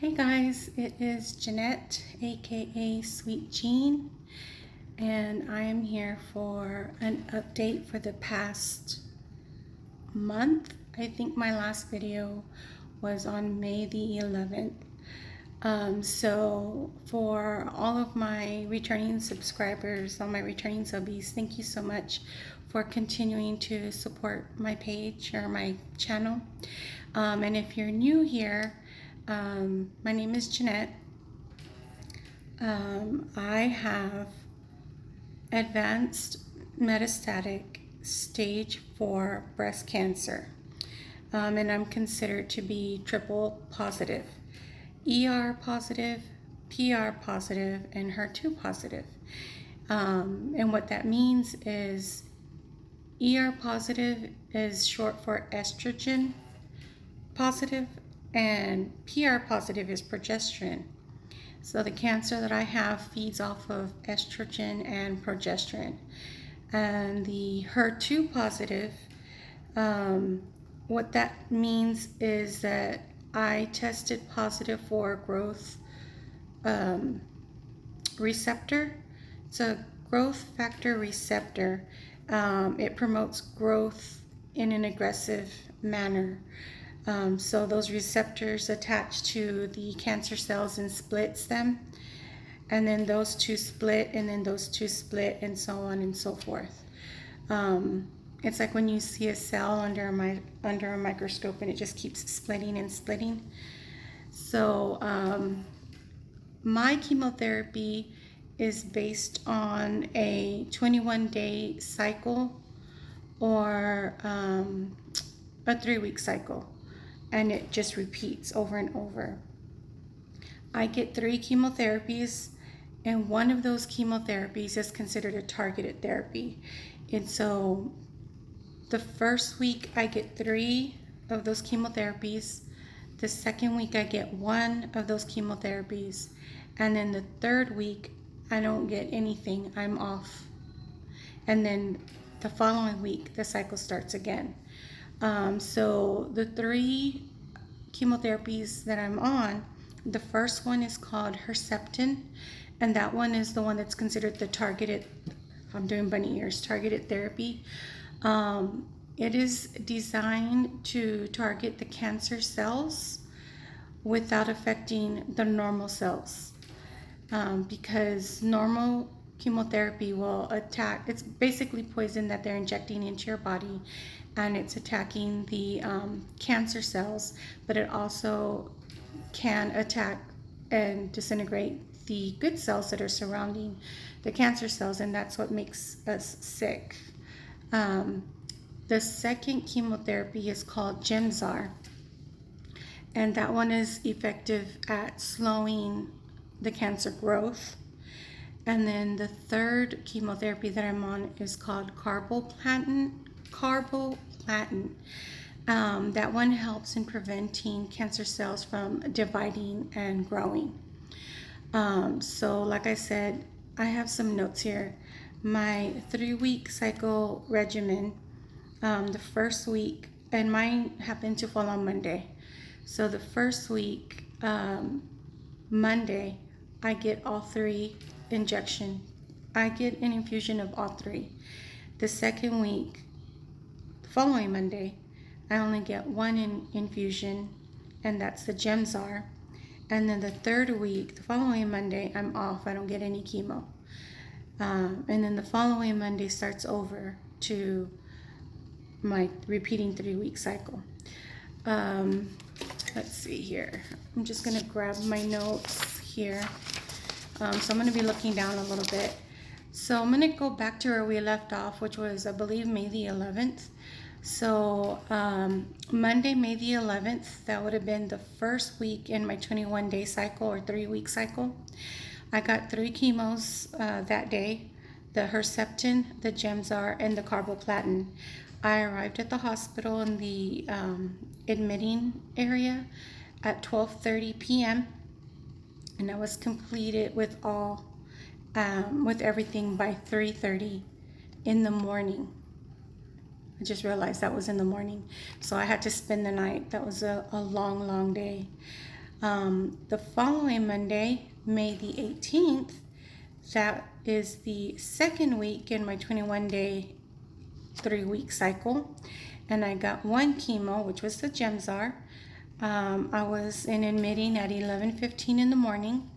Hey guys, it is Jeannette, aka Sweet Jean, and I am here for an update for the past month. I think my last video was on May the 11th. So for all of my returning subscribers, all my returning subbies, thank you so much for continuing to support my page or my channel. And if you're new here, my name is Jeannette. I have advanced metastatic stage 4 breast cancer, and I'm considered to be triple positive, ER positive, PR positive, and HER2 positive. And what that means is ER positive is short for estrogen positive, and PR positive is progesterone. So the cancer that I have feeds off of estrogen and progesterone. And the HER2 positive, what that means is that I tested positive for growth receptor. It's a growth factor receptor. It promotes growth in an aggressive manner. So those receptors attach to the cancer cells and splits them, and then those two split, and then those two split, and so on and so forth. It's like when you see a cell under a microscope and it just keeps splitting and splitting. So my chemotherapy is based on a 21-day cycle or a 3-week cycle, and it just repeats over and over. I get 3 chemotherapies, and one of those chemotherapies is considered a targeted therapy. And so the first week I get 3 of those chemotherapies. The second week I get 1 of those chemotherapies. And then the third week I don't get anything. I'm off. And then the following week the cycle starts again. So the 3 chemotherapies that I'm on, the first one is called Herceptin, and that one is the one that's considered the targeted, I'm doing bunny ears, targeted therapy. It is designed to target the cancer cells without affecting the normal cells, because normal chemotherapy will attack, it's basically poison that they're injecting into your body, and it's attacking the cancer cells, but it also can attack and disintegrate the good cells that are surrounding the cancer cells, and that's what makes us sick. The second chemotherapy is called Gemzar, and that one is effective at slowing the cancer growth. And then the third chemotherapy that I'm on is called carboplatin. That one helps in preventing cancer cells from dividing and growing. So like I said, I have some notes here. My 3-week cycle regimen, the first week, and mine happened to fall on Monday. So the first week, Monday, I get all 3 injection. I get an infusion of all 3. The second week, the following Monday, I only get 1 infusion, and that's the Gemzar. And then the third week, the following Monday, I'm off. I don't get any chemo. And then the following Monday starts over to my repeating 3-week cycle. Let's see here. I'm just going to grab my notes here. So I'm going to be looking down a little bit. So I'm going to go back to where we left off, which was, I believe, May the 11th. So Monday, May the 11th, that would have been the first week in my 21-day cycle or 3-week cycle. I got 3 chemos that day, the Herceptin, the Gemzar, and the carboplatin. I arrived at the hospital in the admitting area at 12:30 p.m. and I was completed with all with everything by 3:30 in the morning. I just realized that was in the morning, so I had to spend the night. That was a long day. The following Monday, May the 18th, that is the second week in my 21-day, 3-week cycle. And I got one chemo, which was the Gemzar. I was in admitting at 11:15 in the morning.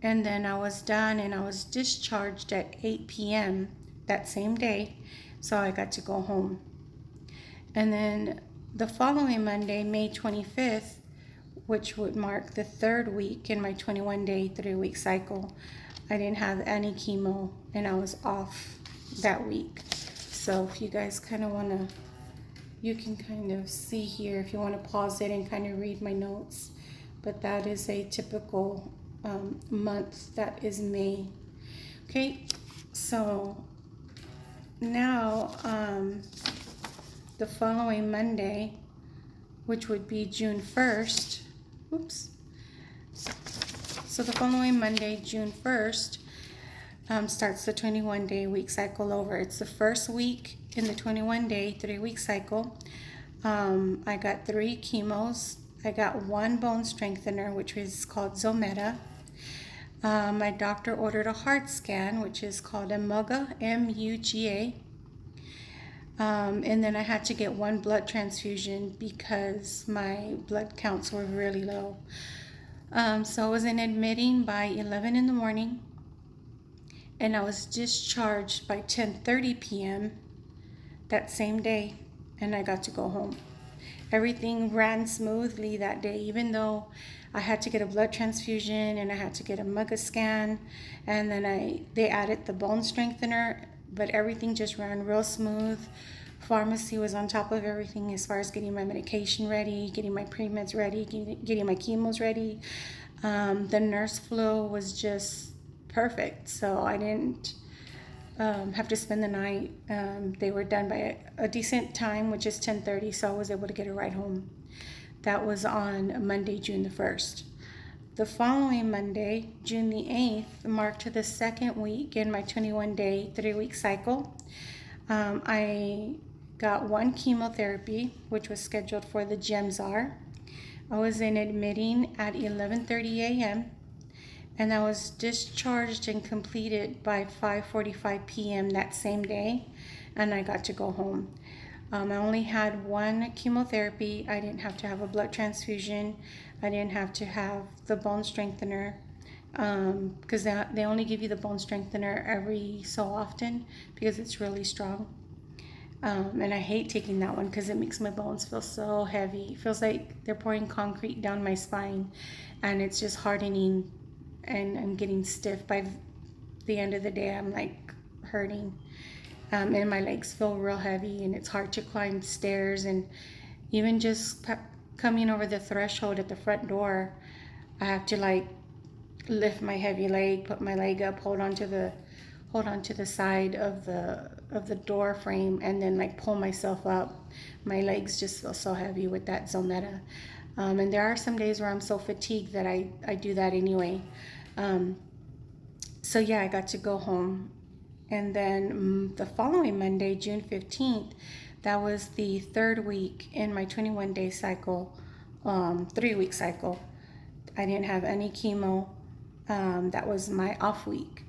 And then I was done and I was discharged at 8 p.m. that same day. So I got to go home. And then the following Monday, May 25th, which would mark the third week in my 21-day, 3-week cycle, I didn't have any chemo and I was off that week. So if you guys kind of want to, you can kind of see here if you want to pause it and kind of read my notes. But that is a typical month. That is May. Okay, so now the following Monday, which would be June 1st, oops. So the following Monday, June 1st, starts the 21-day week cycle over. It's the first week in the 21-day, 3-week cycle. I got 3 chemos. I got 1 bone strengthener, which is called Zometa. My doctor ordered a heart scan, which is called a MUGA, M-U-G-A. And then I had to get 1 blood transfusion because my blood counts were really low. So I was in admitting by 11 in the morning, and I was discharged by 10:30 p.m. that same day, and I got to go home. Everything ran smoothly that day, even though I had to get a blood transfusion and I had to get a MUGA scan, and then they added the bone strengthener, but everything just ran real smooth. Pharmacy was on top of everything as far as getting my medication ready, getting my pre-meds ready, getting my chemos ready. The nurse flow was just perfect, so I didn't have to spend the night. They were done by a decent time, which is 10:30, so I was able to get a ride home. That was on Monday, June the 1st. The following Monday, June the 8th, marked the second week in my 21-day, 3-week cycle. I got 1 chemotherapy, which was scheduled for the Gemzar. I was in admitting at 11:30 a.m. and I was discharged and completed by 5:45 p.m. that same day, and I got to go home. I only had 1 chemotherapy. I didn't have to have a blood transfusion. I didn't have to have the bone strengthener because they only give you the bone strengthener every so often because it's really strong. And I hate taking that one because it makes my bones feel so heavy. It feels like they're pouring concrete down my spine, and it's just hardening, and I'm getting stiff. By the end of the day, I'm like hurting, and my legs feel real heavy, and it's hard to climb stairs. And even just coming over the threshold at the front door, I have to like lift my heavy leg, put my leg up, hold on to the side of the door frame, and then like pull myself up. My legs just feel so heavy with that Zometa. And there are some days where I'm so fatigued that I do that anyway. So yeah, I got to go home. And then the following Monday, June 15th, that was the third week in my 21-day cycle, 3-week cycle. I didn't have any chemo. That was my off week.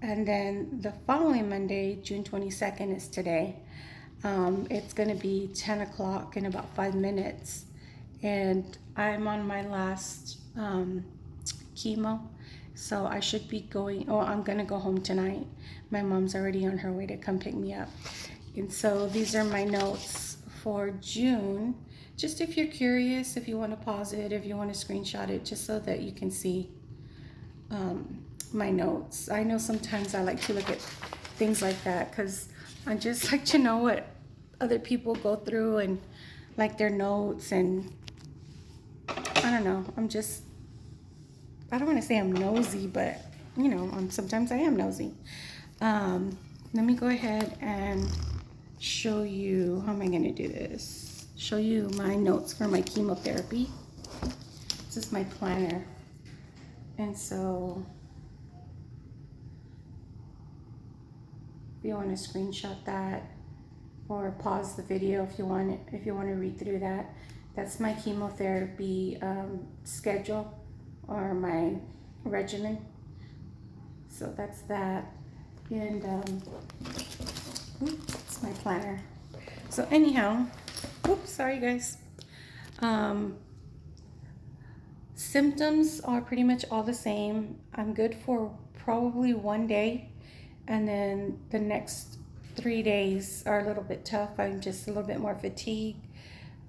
And then the following Monday, June 22nd, is today. It's going to be 10 o'clock in about 5 minutes. And I'm on my last chemo. So I should be I'm going to go home tonight. My mom's already on her way to come pick me up. And so these are my notes for June. Just if you're curious, if you want to pause it, if you want to screenshot it, just so that you can see my notes. I know sometimes I like to look at things like that because I just like to know what other people go through and like their notes, and I don't know. I don't want to say I'm nosy, but you know, sometimes I am nosy. Let me go ahead and show you, how am I going to do this? Show you my notes for my chemotherapy. This is my planner. And so if you want to screenshot that or pause the video if you want to read through that. That's my chemotherapy schedule or my regimen. So that's that. And it's my planner. So anyhow, sorry guys. Symptoms are pretty much all the same. I'm good for probably one day, and then the next 3 days are a little bit tough. I'm just a little bit more fatigued.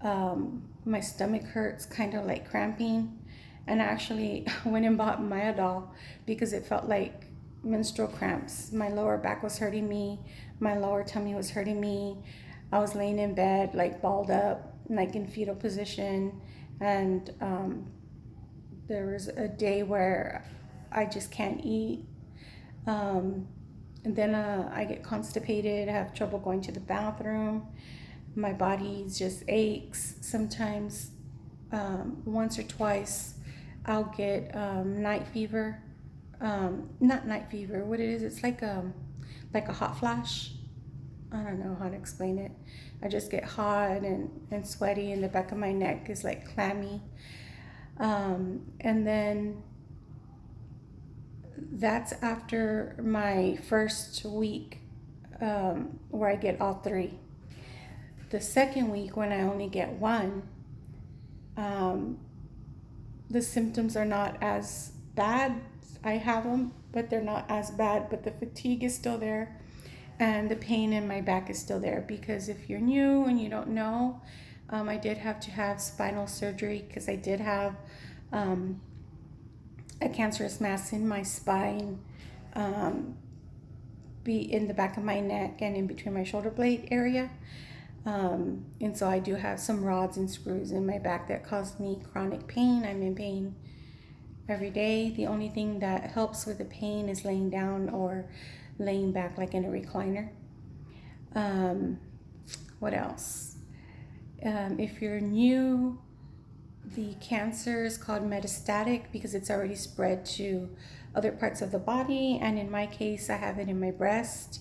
My stomach hurts, kind of like cramping, and I actually went and bought Myadol because it felt like menstrual cramps. My lower back was hurting me, my lower tummy was hurting me. I was laying in bed like balled up, like in fetal position, and there was a day where I just can't eat. And then I get constipated, I have trouble going to the bathroom. My body just aches. Sometimes, once or twice, I'll get night fever. Not night fever, what it is, it's like a hot flash. I don't know how to explain it. I just get hot and sweaty, and the back of my neck is like clammy. And then that's after my first week, where I get all three. The second week, when I only get one, the symptoms are not as bad. I have them, but they're not as bad. But the fatigue is still there, and the pain in my back is still there. Because if you're new and you don't know, I did have to have spinal surgery because I did have a cancerous mass in my spine, be in the back of my neck and in between my shoulder blade area. And so I do have some rods and screws in my back that cause me chronic pain. I'm in pain every day. The only thing that helps with the pain is laying down or laying back like in a recliner. What else? If you're new, the cancer is called metastatic because it's already spread to other parts of the body. And in my case, I have it in my breast,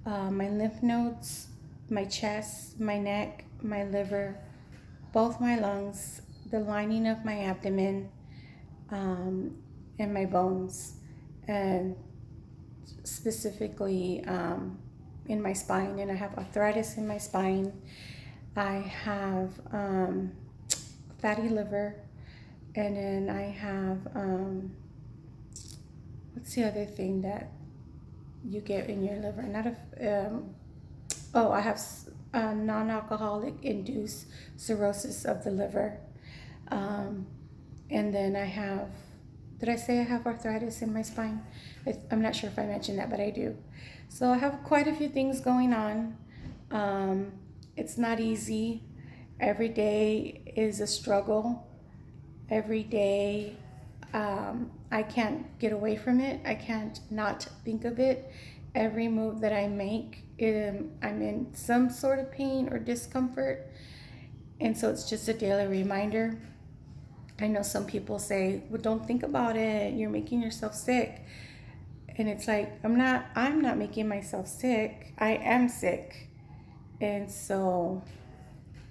my lymph nodes, my chest, my neck, my liver, both my lungs, the lining of my abdomen, and my bones, and specifically in my spine. And I have arthritis in my spine. I have fatty liver, and then I have what's the other thing that you get in your liver? I have non-alcoholic induced cirrhosis of the liver. And then I have, did I say I have arthritis in my spine? I'm not sure if I mentioned that, but I do. So I have quite a few things going on. It's not easy. Every day is a struggle. Every day, I can't get away from it. I can't not think of it. Every move that I make, I'm in some sort of pain or discomfort. And so it's just a daily reminder. I know some people say, well, don't think about it. You're making yourself sick. And it's like, I'm not making myself sick. I am sick. And so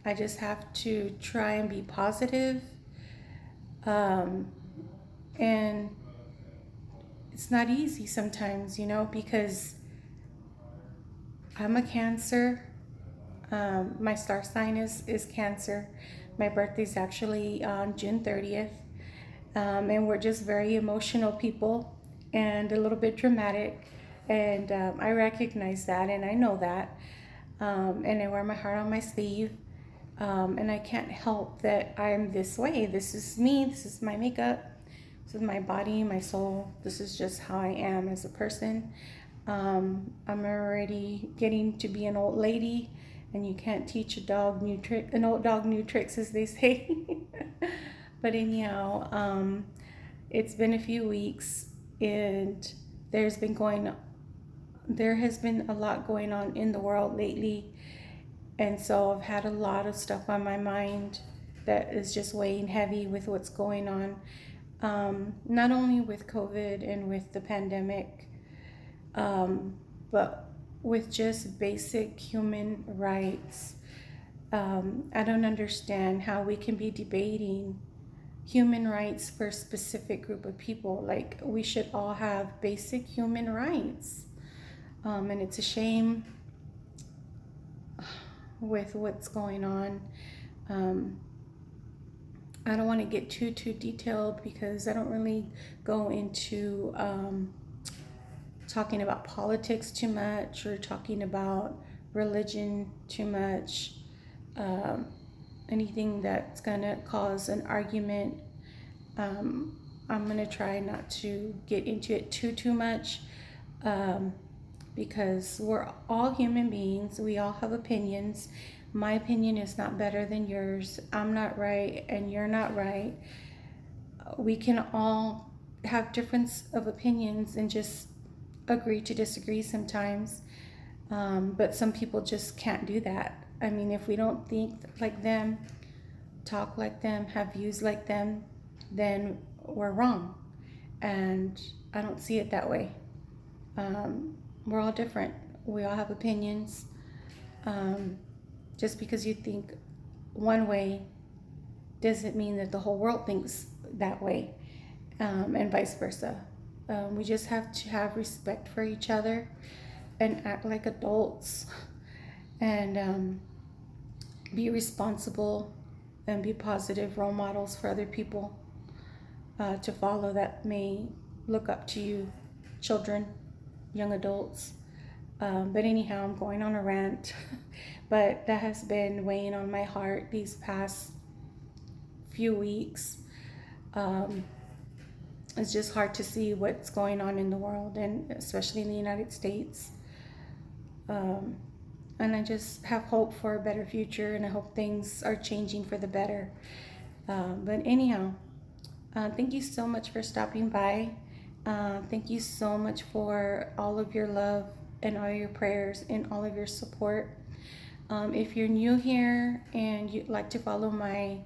I just have to try and be positive. And it's not easy sometimes, because I'm a Cancer. My star sign is Cancer. My birthday's actually on June 30th. And we're just very emotional people and a little bit dramatic. And I recognize that, and I know that. And I wear my heart on my sleeve. And I can't help that I'm this way. This is me. This is my makeup. This is my body, my soul. This is just how I am as a person. I'm already getting to be an old lady, and you can't teach an old dog new tricks, as they say. But anyhow, it's been a few weeks, and there has been a lot going on in the world lately. And so I've had a lot of stuff on my mind that is just weighing heavy with what's going on. Not only with COVID and with the pandemic, but with just basic human rights. I don't understand how we can be debating human rights for a specific group of people. Like, we should all have basic human rights. And it's a shame with what's going on. I don't want to get too detailed because I don't really go into talking about politics too much or talking about religion too much. Anything that's gonna cause an argument, I'm gonna try not to get into it too much, because we're all human beings. We all have opinions. My opinion is not better than yours. I'm not right and you're not right. We can all have difference of opinions and just agree to disagree sometimes. But some people just can't do that. I mean, if we don't think like them, talk like them, have views like them, then we're wrong. And I don't see it that way. We're all different. We all have opinions. Just because you think one way doesn't mean that the whole world thinks that way, and vice versa. We just have to have respect for each other and act like adults, and be responsible and be positive role models for other people to follow that may look up to you, children, young adults. But anyhow, I'm going on a rant, but that has been weighing on my heart these past few weeks. It's just hard to see what's going on in the world, and especially in the United States. And I just have hope for a better future, and I hope things are changing for the better. But anyhow, thank you so much for stopping by. Thank you so much for all of your love and all your prayers and all of your support. If you're new here and you'd like to follow my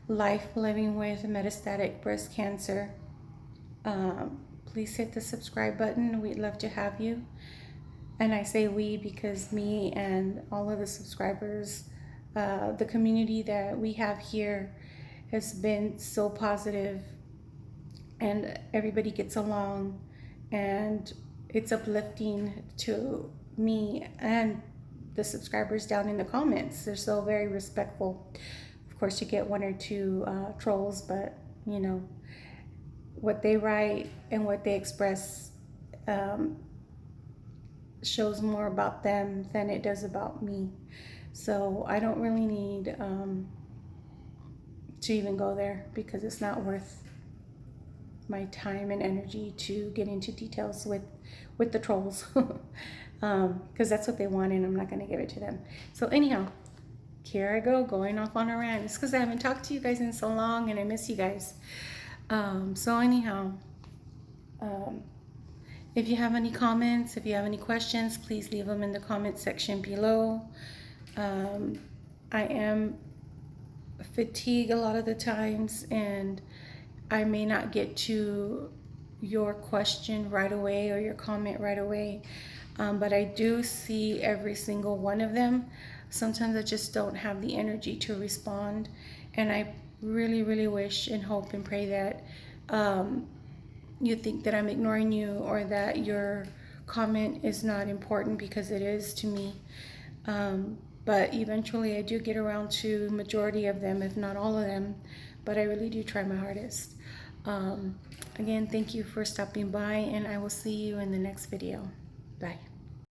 life living with metastatic breast cancer, please hit the subscribe button. We'd love to have you. And I say we because me and all of the subscribers, the community that we have here has been so positive, and everybody gets along, and it's uplifting to me and the subscribers down in the comments. They're so very respectful. Of course, you get one or two trolls, but you know, what they write and what they express shows more about them than it does about me. So I don't really need to even go there, because it's not worth my time and energy to get into details with the trolls, because that's what they want and I'm not going to give it to them. So anyhow, here I go, going off on a rant. It's because I haven't talked to you guys in so long and I miss you guys. So anyhow, if you have any comments, if you have any questions, please leave them in the comment section below. I am fatigued a lot of the times, and I may not get to your question right away or your comment right away, but I do see every single one of them. Sometimes I just don't have the energy to respond, and I really wish and hope and pray that you think that I'm ignoring you, or that your comment is not important, because it is to me. But eventually I do get around to majority of them, if not all of them, but I really do try my hardest. Again, thank you for stopping by, and I will see you in the next video. Bye.